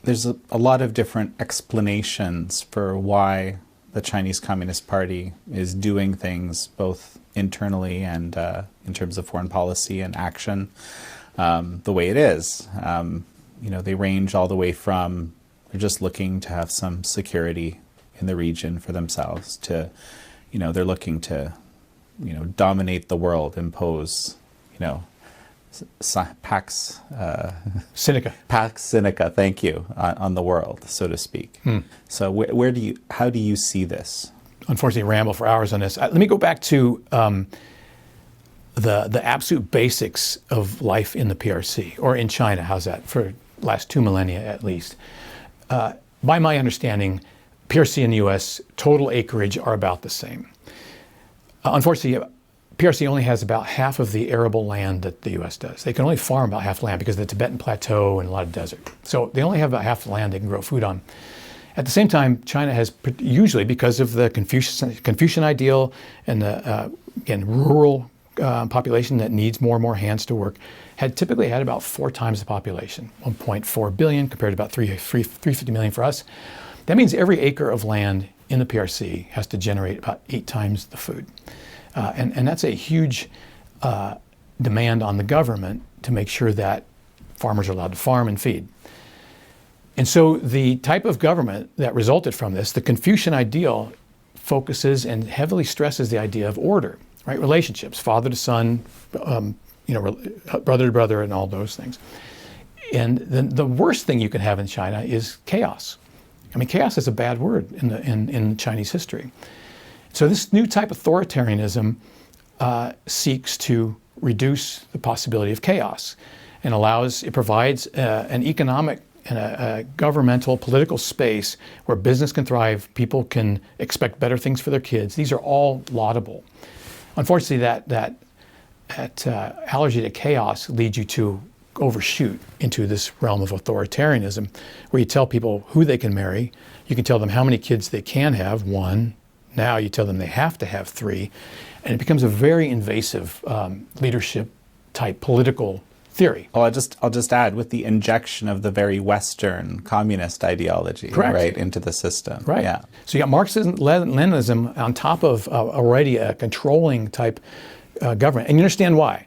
there's a lot of different explanations for why the Chinese Communist Party is doing things both internally and in terms of foreign policy and action the way it is. They range all the way from they're just looking to have some security in the region for themselves to, they're looking to, dominate the world, impose, Pax Sinica. Pax Sinica, thank you, on the world, so to speak. So how do you see this? Unfortunately, ramble for hours on this. Let me go back to the absolute basics of life in the PRC, or in China. How's that? For the last 2 millennia at least. By my understanding, PRC and the US, total acreage are about the same. Unfortunately, PRC only has about half of the arable land that the US does. They can only farm about half the land because of the Tibetan Plateau and a lot of desert. So they only have about half the land they can grow food on. At the same time, China has, usually because of the Confucian ideal and the rural population that needs more and more hands to work, typically had about 4 times the population, 1.4 billion compared to about 350 million for us. That means every acre of land in the PRC has to generate about 8 times the food. And that's a huge demand on the government to make sure that farmers are allowed to farm and feed. And so the type of government that resulted from this, the Confucian ideal, focuses and heavily stresses the idea of order, right? Relationships, father to son, brother to brother, and all those things. And the worst thing you can have in China is chaos. I mean, chaos is a bad word in Chinese history. So this new type of authoritarianism seeks to reduce the possibility of chaos and provides an economic and a governmental, political space where business can thrive, people can expect better things for their kids. These are all laudable. Unfortunately, that allergy to chaos leads you to overshoot into this realm of authoritarianism, where you tell people who they can marry, you can tell them how many kids they can have, 1. Now you tell them they have to have 3, and it becomes a very invasive leadership type political theory. Well, I'll just add, with the injection of the very Western communist ideology, correct, right, into the system. Right. Yeah. So you got Marxism Leninism on top of already a controlling type government, and you understand why.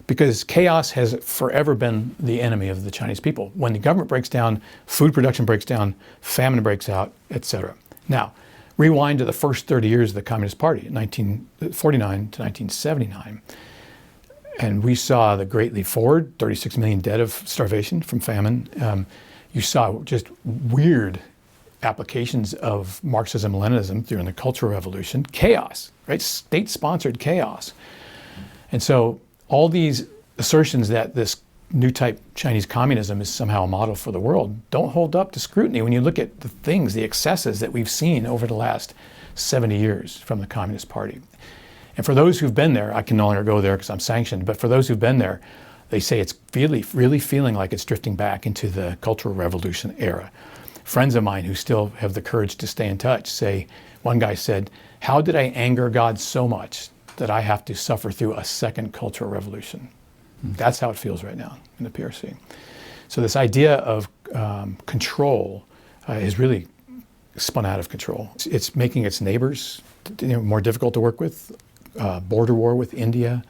Because chaos has forever been the enemy of the Chinese people. When the government breaks down, food production breaks down, famine breaks out, etc. Now, rewind to the first 30 years of the Communist Party, 1949 to 1979. And we saw the Great Leap Forward, 36 million dead of starvation from famine. You saw just weird applications of Marxism Leninism during the Cultural Revolution. Chaos, right? State-sponsored chaos. And so all these assertions that this new type Chinese communism is somehow a model for the world don't hold up to scrutiny when you look at the excesses that we've seen over the last 70 years from the Communist Party. And for those who've been there, I can no longer go there because I'm sanctioned, but for those who've been there, they say it's really feeling like it's drifting back into the Cultural Revolution era. Friends of mine who still have the courage to stay in touch say, one guy said, "How did I anger God so much that I have to suffer through a second Cultural Revolution?" That's how it feels right now in the PRC. So this idea of control is really spun out of control. It's making its neighbors more difficult to work with. Border war with India.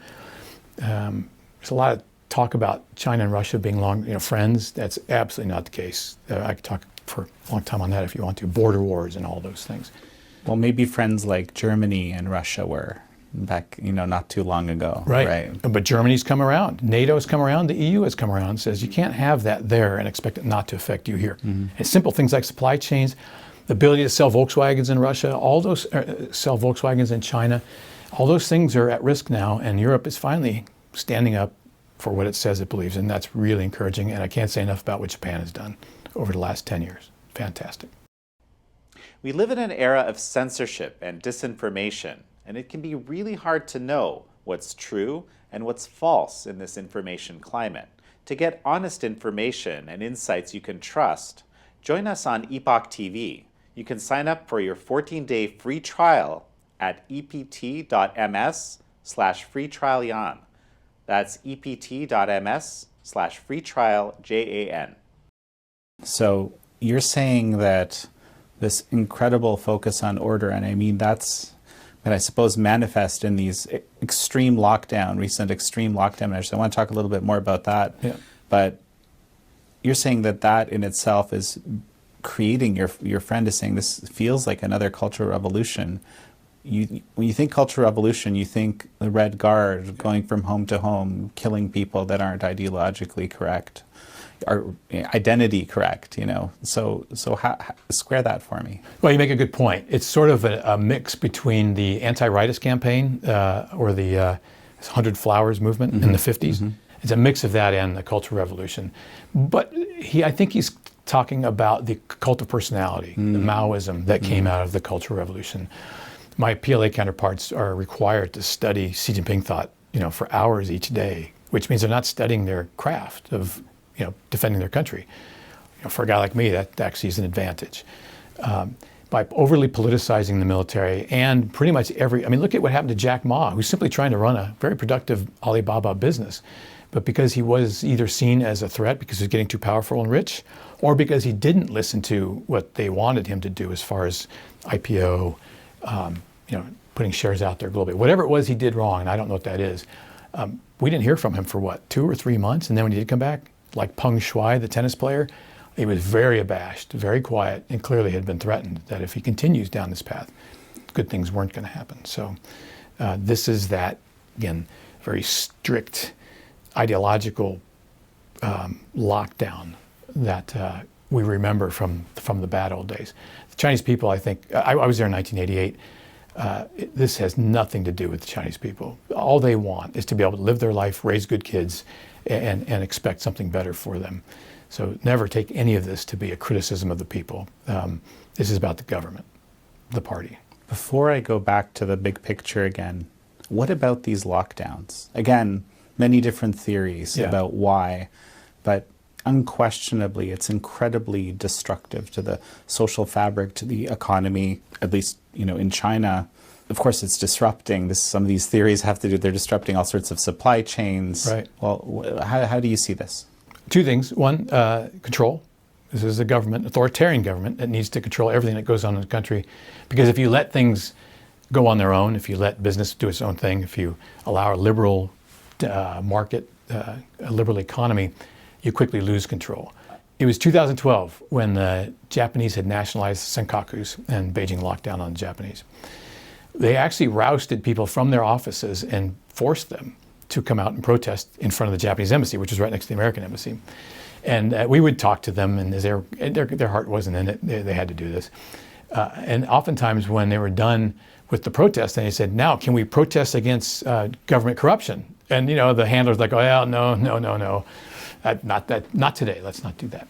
There's a lot of talk about China and Russia being friends. That's absolutely not the case. I could talk for a long time on that if you want to. Border wars and all those things. Well, maybe friends like Germany and Russia were back, not too long ago. Right. But Germany's come around. NATO's come around. The EU has come around and says you can't have that there and expect it not to affect you here. Mm-hmm. It's simple things like supply chains, the ability to sell Volkswagens in Russia, all those sell Volkswagens in China. All those things are at risk now, and Europe is finally standing up for what it says it believes, and that's really encouraging. And I can't say enough about what Japan has done over the last 10 years. Fantastic. We live in an era of censorship and disinformation, and it can be really hard to know what's true and what's false in this information climate. To get honest information and insights you can trust, join us on Epoch TV. You can sign up for your 14-day free trial at ept.ms/freetrialjan. That's ept.ms/freetrialjan. So you're saying that this incredible focus on order, and I mean that's, but I suppose manifest in these recent extreme lockdown measures. I want to talk a little bit more about that. Yeah. But you're saying that that in itself is creating, your friend is saying this feels like another cultural revolution. When you think cultural revolution, you think the Red Guard going from home to home, killing people that aren't ideologically correct, or identity correct, you know. So how square that for me. Well, you make a good point. It's sort of a mix between the anti-rightist campaign or the 100 Flowers movement in the 50s. It's a mix of that and the Cultural Revolution. But I think he's talking about the cult of personality, the Maoism that came out of the Cultural Revolution. My PLA counterparts are required to study Xi Jinping thought, you know, for hours each day, which means they're not studying their craft of, you know, defending their country. You know, for a guy like me, that actually is an advantage. By overly politicizing the military and pretty much look at what happened to Jack Ma, who's simply trying to run a very productive Alibaba business. But because he was either seen as a threat because he was getting too powerful and rich, or because he didn't listen to what they wanted him to do as far as IPO, you know, putting shares out there globally. Whatever it was he did wrong, and I don't know what that is. We didn't hear from him for what, 2 or 3 months? And then when he did come back, like Peng Shuai, the tennis player, he was very abashed, very quiet, and clearly had been threatened that if he continues down this path, good things weren't going to happen. So this is that, again, very strict ideological lockdown that we remember from the bad old days. The Chinese people, I think, I was there in 1988. This has nothing to do with the Chinese people. All they want is to be able to live their life, raise good kids, and expect something better for them. So never take any of this to be a criticism of the people. This is about the government, the party. Before I go back to the big picture again, what about these lockdowns? Again, many different theories about why, but unquestionably it's incredibly destructive to the social fabric, to the economy, at least, you know, in China. Of course, it's disrupting. Some of these theories have to do, they're disrupting all sorts of supply chains. Right. Well, how do you see this? 2 things. One, control. This is a government, authoritarian government, that needs to control everything that goes on in the country. Because if you let things go on their own, if you let business do its own thing, if you allow a liberal market, a liberal economy, you quickly lose control. It was 2012 when the Japanese had nationalized senkakus and Beijing locked down on the Japanese. They actually rousted people from their offices and forced them to come out and protest in front of the Japanese embassy, which was right next to the American embassy. And we would talk to them, and their heart wasn't in it. They had to do this. And oftentimes when they were done with the protest, they said, now can we protest against government corruption? And, you know, the handler's like, oh, yeah, no. Not today. Let's not do that.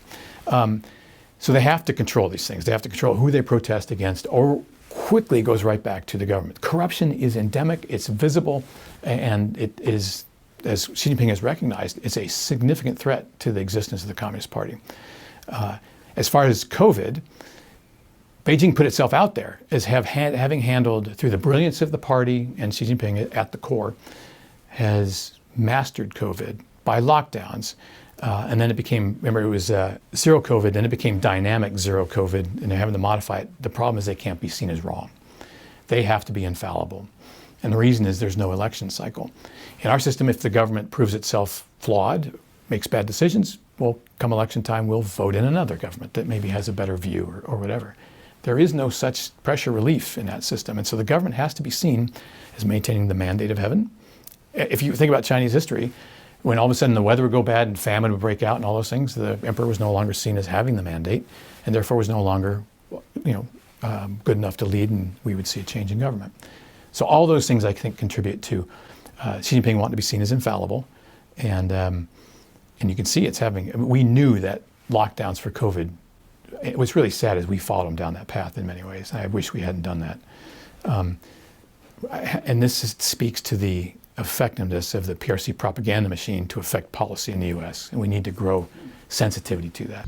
So they have to control these things. They have to control who they protest against, or quickly goes right back to the government. Corruption is endemic. It's visible, and it is, as Xi Jinping has recognized, it's a significant threat to the existence of the Communist Party. As far as COVID, Beijing put itself out there as having handled, through the brilliance of the party and Xi Jinping at the core, has mastered COVID by lockdowns. And then it became, remember, it was zero COVID, then it became dynamic zero COVID, and they're having to modify it. The problem is they can't be seen as wrong. They have to be infallible. And the reason is there's no election cycle. In our system, if the government proves itself flawed, makes bad decisions, well, come election time, we'll vote in another government that maybe has a better view or whatever. There is no such pressure relief in that system. And so the government has to be seen as maintaining the mandate of heaven. If you think about Chinese history, when all of a sudden the weather would go bad and famine would break out and all those things, the emperor was no longer seen as having the mandate, and therefore was no longer, good enough to lead, and we would see a change in government. So all those things, I think, contribute to Xi Jinping wanting to be seen as infallible, and you can see it's having. I mean, we knew that lockdowns for COVID. What's really sad is we followed him down that path in many ways. I wish we hadn't done that. And this speaks to the effectiveness of the PRC propaganda machine to affect policy in the U.S., and we need to grow sensitivity to that.